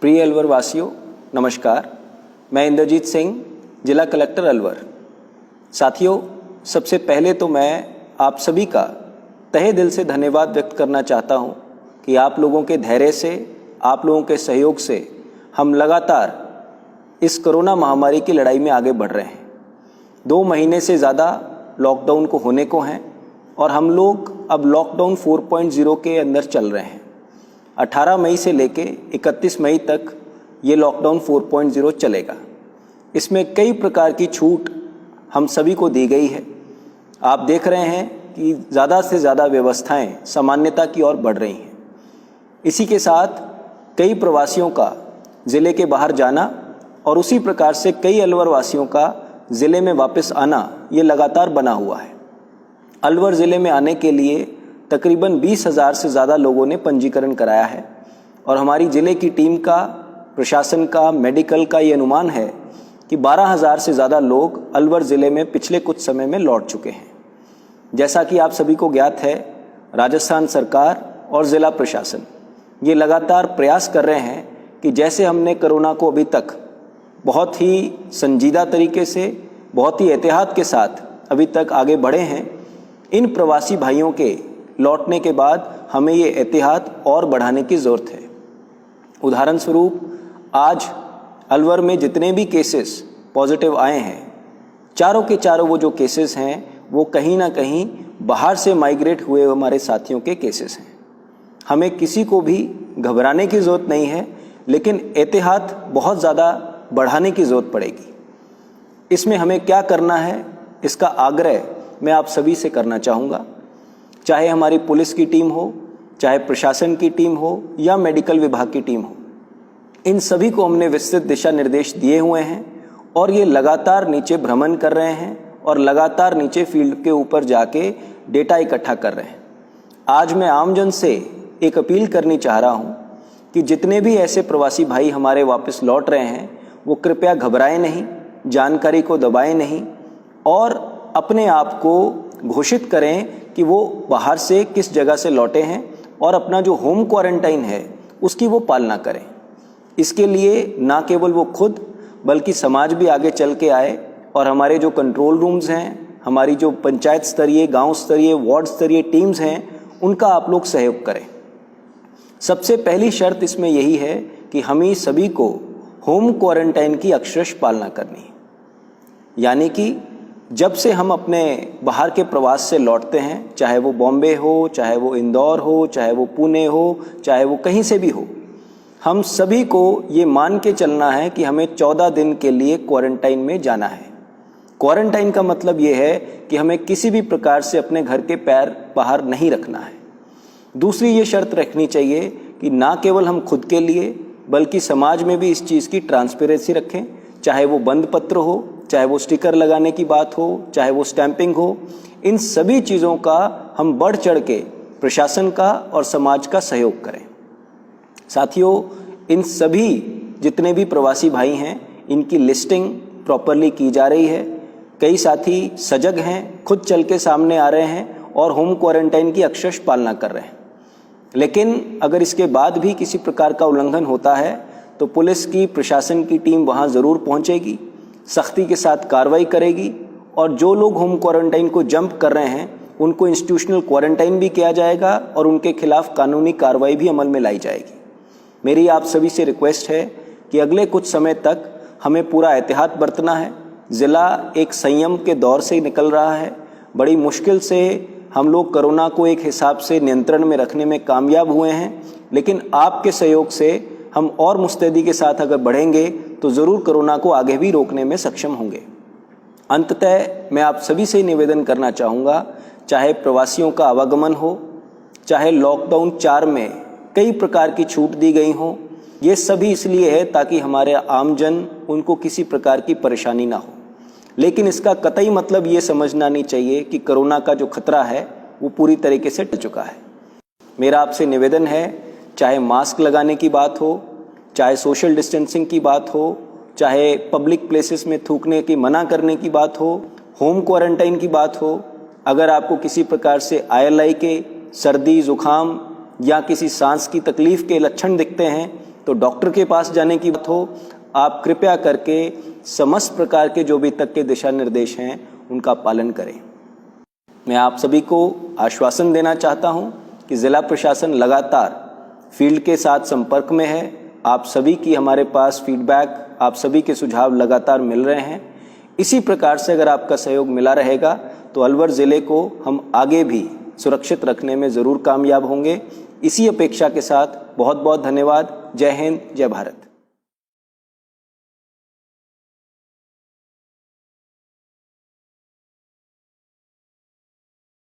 प्रिय अलवर वासियों, नमस्कार। मैं इंद्रजीत सिंह, जिला कलेक्टर अलवर। साथियों, सबसे पहले तो मैं आप सभी का तहे दिल से धन्यवाद व्यक्त करना चाहता हूं कि आप लोगों के धैर्य से, आप लोगों के सहयोग से हम लगातार इस कोरोना महामारी की लड़ाई में आगे बढ़ रहे हैं। 2 महीने से ज़्यादा लॉकडाउन को होने को हैं और हम लोग अब लॉकडाउन 4.0 के अंदर चल रहे हैं। 18 मई से लेके 31 मई तक ये लॉकडाउन 4.0 चलेगा। इसमें कई प्रकार की छूट हम सभी को दी गई है। आप देख रहे हैं कि ज़्यादा से ज़्यादा व्यवस्थाएं सामान्यता की ओर बढ़ रही हैं। इसी के साथ कई प्रवासियों का ज़िले के बाहर जाना और उसी प्रकार से कई अलवर वासियों का ज़िले में वापस आना ये लगातार बना हुआ है। अलवर ज़िले में आने के लिए तकरीबन 20,000 से ज़्यादा लोगों ने पंजीकरण कराया है और हमारी ज़िले की टीम का, प्रशासन का, मेडिकल का ये अनुमान है कि 12,000 से ज़्यादा लोग अलवर ज़िले में पिछले कुछ समय में लौट चुके हैं। जैसा कि आप सभी को ज्ञात है, राजस्थान सरकार और ज़िला प्रशासन ये लगातार प्रयास कर रहे हैं कि जैसे हमने कोरोना को अभी तक बहुत ही संजीदा तरीके से, बहुत ही एहतियात के साथ अभी तक आगे बढ़े हैं, इन प्रवासी भाइयों के लौटने के बाद हमें ये एहतियात और बढ़ाने की ज़रूरत है। उदाहरण स्वरूप आज अलवर में जितने भी केसेस पॉजिटिव आए हैं, चारों के चारों वो जो केसेस हैं वो कहीं ना कहीं बाहर से माइग्रेट हुए हमारे साथियों के केसेस हैं। हमें किसी को भी घबराने की ज़रूरत नहीं है, लेकिन एहतियात बहुत ज़्यादा बढ़ाने की ज़रूरत पड़ेगी। इसमें हमें क्या करना है, इसका आग्रह मैं आप सभी से करना चाहूँगा। चाहे हमारी पुलिस की टीम हो, चाहे प्रशासन की टीम हो या मेडिकल विभाग की टीम हो, इन सभी को हमने विस्तृत दिशा निर्देश दिए हुए हैं और ये लगातार नीचे भ्रमण कर रहे हैं और लगातार नीचे फील्ड के ऊपर जाके डेटा इकट्ठा कर रहे हैं। आज मैं आमजन से एक अपील करनी चाह रहा हूँ कि जितने भी ऐसे प्रवासी भाई हमारे वापस लौट रहे हैं वो कृपया घबराएं नहीं, जानकारी को दबाएं नहीं और अपने आप को घोषित करें कि वो बाहर से किस जगह से लौटे हैं और अपना जो होम क्वारंटाइन है उसकी वो पालना करें। इसके लिए ना केवल वो खुद बल्कि समाज भी आगे चल के आए और हमारे जो कंट्रोल रूम्स हैं, हमारी जो पंचायत स्तरीय, गांव स्तरीय, वार्ड स्तरीय टीम्स हैं, उनका आप लोग सहयोग करें। सबसे पहली शर्त इसमें यही है कि हमें सभी को होम क्वारंटाइन की अक्षरश पालना करनी है। यानी कि जब से हम अपने बाहर के प्रवास से लौटते हैं, चाहे वो बॉम्बे हो, चाहे वो इंदौर हो, चाहे वो पुणे हो, चाहे वो कहीं से भी हो, हम सभी को ये मान के चलना है कि हमें 14 दिन के लिए क्वारंटाइन में जाना है। क्वारंटाइन का मतलब ये है कि हमें किसी भी प्रकार से अपने घर के पैर बाहर नहीं रखना है। दूसरी ये शर्त रखनी चाहिए कि ना केवल हम खुद के लिए बल्कि समाज में भी इस चीज़ की ट्रांसपेरेंसी रखें। चाहे वो बंद पत्र हो, चाहे वो स्टिकर लगाने की बात हो, चाहे वो स्टैंपिंग हो, इन सभी चीज़ों का हम बढ़ चढ़ के प्रशासन का और समाज का सहयोग करें। साथियों, इन सभी जितने भी प्रवासी भाई हैं, इनकी लिस्टिंग प्रॉपरली की जा रही है। कई साथी सजग हैं, खुद चल के सामने आ रहे हैं और होम क्वारंटाइन की अक्षरश पालना कर रहे हैं। लेकिन अगर इसके बाद भी किसी प्रकार का उल्लंघन होता है तो पुलिस की, प्रशासन की टीम वहाँ ज़रूर पहुँचेगी, सख्ती के साथ कार्रवाई करेगी और जो लोग होम क्वारंटाइन को जंप कर रहे हैं उनको इंस्टीट्यूशनल क्वारंटाइन भी किया जाएगा और उनके खिलाफ कानूनी कार्रवाई भी अमल में लाई जाएगी। मेरी आप सभी से रिक्वेस्ट है कि अगले कुछ समय तक हमें पूरा एहतियात बरतना है। ज़िला एक संयम के दौर से निकल रहा है। बड़ी मुश्किल से हम लोग कोरोना को एक हिसाब से नियंत्रण में रखने में कामयाब हुए हैं, लेकिन आपके सहयोग से हम और मुस्तैदी के साथ अगर बढ़ेंगे तो ज़रूर कोरोना को आगे भी रोकने में सक्षम होंगे। अंततः मैं आप सभी से निवेदन करना चाहूँगा, चाहे प्रवासियों का आवागमन हो, चाहे लॉकडाउन 4 में कई प्रकार की छूट दी गई हों, ये सभी इसलिए है ताकि हमारे आमजन उनको किसी प्रकार की परेशानी ना हो। लेकिन इसका कतई मतलब ये समझना नहीं चाहिए कि कोरोना का जो खतरा है वो पूरी तरीके से टल चुका है। मेरा आपसे निवेदन है, चाहे मास्क लगाने की बात हो, चाहे सोशल डिस्टेंसिंग की बात हो, चाहे पब्लिक प्लेसेस में थूकने की मना करने की बात हो, होम क्वारंटाइन की बात हो, अगर आपको किसी प्रकार से ILI के, सर्दी, जुकाम या किसी सांस की तकलीफ़ के लक्षण दिखते हैं तो डॉक्टर के पास जाने की बात हो, आप कृपया करके समस्त प्रकार के जो भी तक के दिशा निर्देश हैं उनका पालन करें। मैं आप सभी को आश्वासन देना चाहता हूं कि ज़िला प्रशासन लगातार फील्ड के साथ संपर्क में है। आप सभी की हमारे पास फीडबैक, आप सभी के सुझाव लगातार मिल रहे हैं। इसी प्रकार से अगर आपका सहयोग मिला रहेगा तो अलवर ज़िले को हम आगे भी सुरक्षित रखने में ज़रूर कामयाब होंगे। इसी अपेक्षा के साथ बहुत बहुत धन्यवाद। जय हिंद, जय भारत।